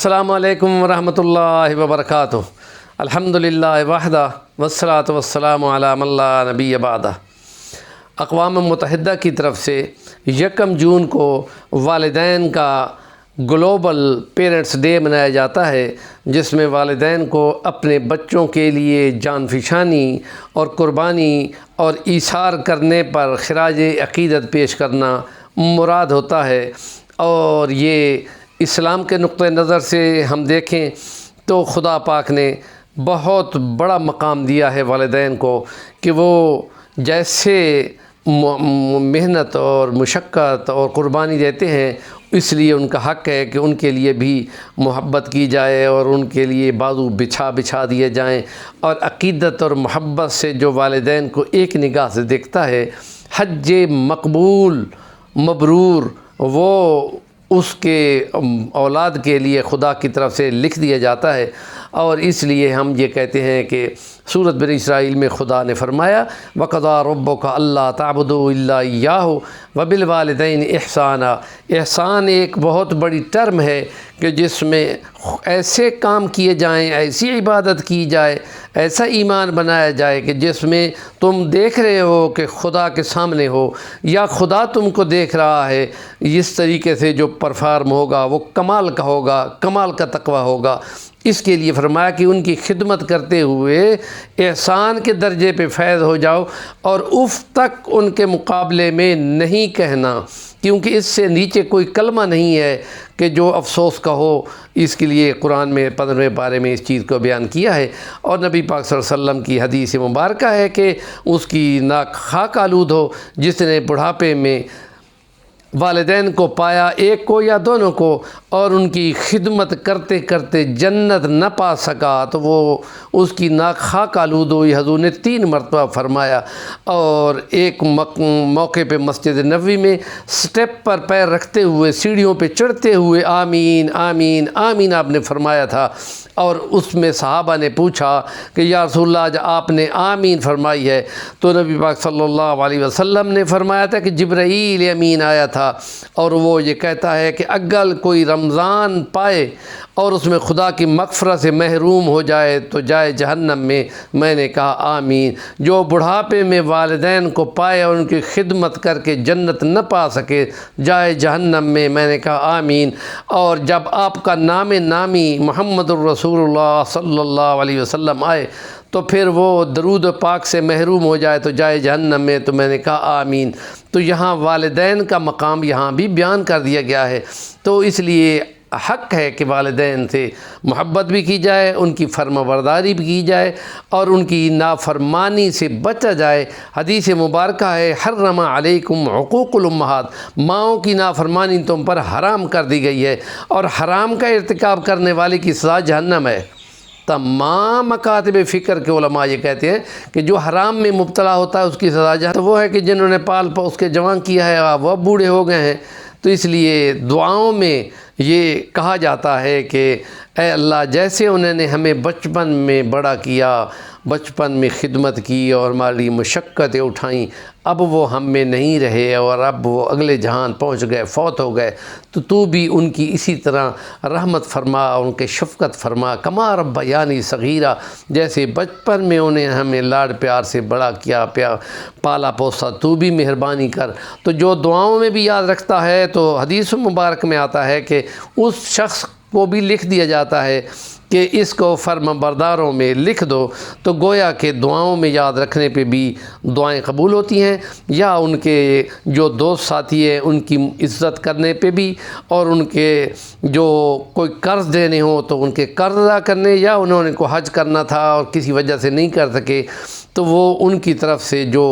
السلام علیکم ورحمۃ اللہ وبرکاتہ۔ الحمدللہ وحدہ والصلاۃ والسلام علی من لا نبی بعدہ۔ اقوام متحدہ کی طرف سے 1 جون کو والدین کا گلوبل پیرنٹس ڈے منایا جاتا ہے، جس میں والدین کو اپنے بچوں کے لیے جان فشانی اور قربانی اور ایثار کرنے پر خراج عقیدت پیش کرنا مراد ہوتا ہے۔ اور یہ اسلام کے نقطہ نظر سے ہم دیکھیں تو خدا پاک نے بہت بڑا مقام دیا ہے والدین کو کہ وہ جیسے محنت اور مشقت اور قربانی دیتے ہیں، اس لیے ان کا حق ہے کہ ان کے لیے بھی محبت کی جائے اور ان کے لیے بازو بچھا دیے جائیں۔ اور عقیدت اور محبت سے جو والدین کو ایک نگاہ سے دیکھتا ہے، حج مقبول مبرور وہ اس کے اولاد کے لیے خدا کی طرف سے لکھ دیا جاتا ہے۔ اور اس لیے ہم یہ کہتے ہیں کہ سورۃ بنی اسرائیل میں خدا نے فرمایا وَقَضَىٰ رَبُّكَ أَلَّا تَعْبُدُوا إِلَّا إِيَّاهُ وَبِالْوَالِدَيْنِ احسانا۔ احسان ایک بہت بڑی ٹرم ہے کہ جس میں ایسے کام کیے جائیں، ایسی عبادت کی جائے، ایسا ایمان بنایا جائے کہ جس میں تم دیکھ رہے ہو کہ خدا کے سامنے ہو یا خدا تم کو دیکھ رہا ہے۔ اس طریقے سے جو پرفارم ہوگا وہ کمال کا ہوگا، کمال کا تقویٰ ہوگا۔ اس کے لیے فرمایا کہ ان کی خدمت کرتے ہوئے احسان کے درجے پہ فیض ہو جاؤ اور اف تک ان کے مقابلے میں نہیں کہنا، کیونکہ اس سے نیچے کوئی کلمہ نہیں ہے کہ جو افسوس کا ہو۔ اس کے لیے قرآن میں 15ویں پارے میں اس چیز کو بیان کیا ہے، اور نبی پاک صلی اللہ علیہ وسلم کی حدیث مبارکہ ہے کہ اس کی ناک خاک آلود ہو جس نے بڑھاپے میں والدین کو پایا، ایک کو یا دونوں کو، اور ان کی خدمت کرتے کرتے جنت نہ پا سکا تو وہ اس کی ناک خاک آلود ہوئی۔ حضور نے 3 مرتبہ فرمایا، اور ایک موقع پہ مسجد نبوی میں سٹیپ پر پیر رکھتے ہوئے، سیڑھیوں پہ چڑھتے ہوئے آمین آمین آمین آپ نے فرمایا تھا۔ اور اس میں صحابہ نے پوچھا کہ یا رسول اللہ آج آپ نے آمین فرمائی ہے، تو نبی پاک صلی اللہ علیہ وسلم نے فرمایا تھا کہ جبرائیل امین آیا تھا، اور وہ یہ کہتا ہے کہ اگر کوئی رمضان پائے اور اس میں خدا کی مغفرت سے محروم ہو جائے تو جائے جہنم میں۔ میں نے کہا آمین۔ جو بڑھاپے میں والدین کو پائے اور ان کی خدمت کر کے جنت نہ پا سکے جائے جہنم میں۔ میں نے کہا آمین۔ اور جب آپ کا نام نامی محمد الرسول اللہ صلی اللہ علیہ وسلم آئے تو پھر وہ درود و پاک سے محروم ہو جائے تو جائے جہنم میں۔ تو میں نے کہا آمین۔ تو یہاں والدین کا مقام یہاں بھی بیان کر دیا گیا ہے، تو اس لیے حق ہے کہ والدین سے محبت بھی کی جائے، ان کی فرما برداری بھی کی جائے اور ان کی نافرمانی سے بچا جائے۔ حدیث مبارکہ ہے حرم علیکم حقوق الامہات، ماؤں کی نافرمانی تم پر حرام کر دی گئی ہے، اور حرام کا ارتکاب کرنے والے کی سزا جہنم ہے۔ تمام مکاتب فکر کے علماء یہ کہتے ہیں کہ جو حرام میں مبتلا ہوتا ہے اس کی سزا جہنم۔ تو وہ ہے کہ جنہوں نے پال پوس کے جوان کیا ہے وہ بوڑھے ہو گئے ہیں، تو اس لیے دعاؤں میں یہ کہا جاتا ہے کہ اے اللہ جیسے انہوں نے ہمیں بچپن میں بڑا کیا، بچپن میں خدمت کی اور ہماری مشقتیں اٹھائیں، اب وہ ہم میں نہیں رہے اور اب وہ اگلے جہان پہنچ گئے، فوت ہو گئے، تو بھی ان کی اسی طرح رحمت فرما، ان کے شفقت فرما، کما ربیانی صغیرہ، جیسے بچپن میں انہیں ہمیں لاڈ پیار سے بڑا کیا، پالا پوسا، تو بھی مہربانی کر۔ تو جو دعاؤں میں بھی یاد رکھتا ہے تو حدیث مبارک میں آتا ہے کہ اس شخص کو بھی لکھ دیا جاتا ہے کہ اس کو فرما برداروں میں لکھ دو، تو گویا کہ دعاؤں میں یاد رکھنے پہ بھی دعائیں قبول ہوتی ہیں، یا ان کے جو دوست ساتھی ہیں ان کی عزت کرنے پہ بھی، اور ان کے جو کوئی قرض دینے ہوں تو ان کے قرض ادا کرنے، یا انہوں نے کو حج کرنا تھا اور کسی وجہ سے نہیں کر سکے تو وہ ان کی طرف سے جو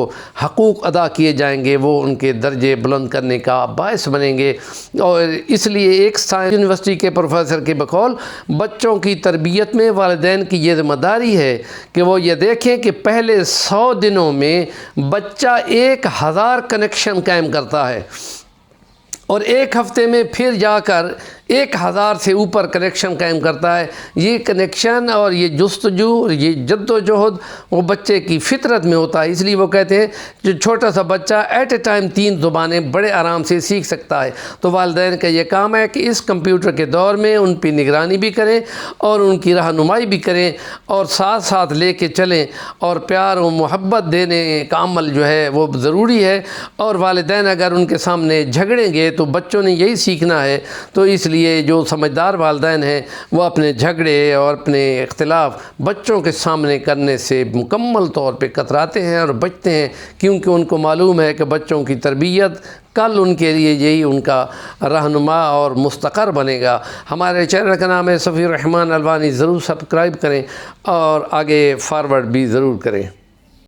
حقوق ادا کیے جائیں گے وہ ان کے درجے بلند کرنے کا باعث بنیں گے۔ اور اس لیے ایک سائنس یونیورسٹی کے پروفیسر کے بقول بچوں کی تربیت میں والدین کی یہ ذمہ داری ہے کہ وہ یہ دیکھیں کہ پہلے 100 دنوں میں بچہ 1000 کنیکشن قائم کرتا ہے، اور ایک ہفتے میں پھر جا کر 1000 سے اوپر کنیکشن قائم کرتا ہے۔ یہ کنیکشن اور یہ جستجو اور یہ جد و جہد وہ بچے کی فطرت میں ہوتا ہے، اس لیے وہ کہتے ہیں جو چھوٹا سا بچہ ایٹ اے ٹائم 3 زبانیں بڑے آرام سے سیکھ سکتا ہے۔ تو والدین کا یہ کام ہے کہ اس کمپیوٹر کے دور میں ان پہ نگرانی بھی کریں اور ان کی رہنمائی بھی کریں اور ساتھ ساتھ لے کے چلیں، اور پیار و محبت دینے کا عمل جو ہے وہ ضروری ہے۔ اور والدین اگر ان کے سامنے جھگڑیں گے تو بچوں نے یہی سیکھنا ہے۔ تو اس لیے جو سمجھدار والدین ہیں وہ اپنے جھگڑے اور اپنے اختلاف بچوں کے سامنے کرنے سے مکمل طور پہ کتراتے ہیں اور بچتے ہیں، کیونکہ ان کو معلوم ہے کہ بچوں کی تربیت کل ان کے لیے یہی ان کا رہنما اور مستقر بنے گا۔ ہمارے چینل کا نام ہے صفی الرحمن الوانی، ضرور سبسکرائب کریں اور آگے فارورڈ بھی ضرور کریں۔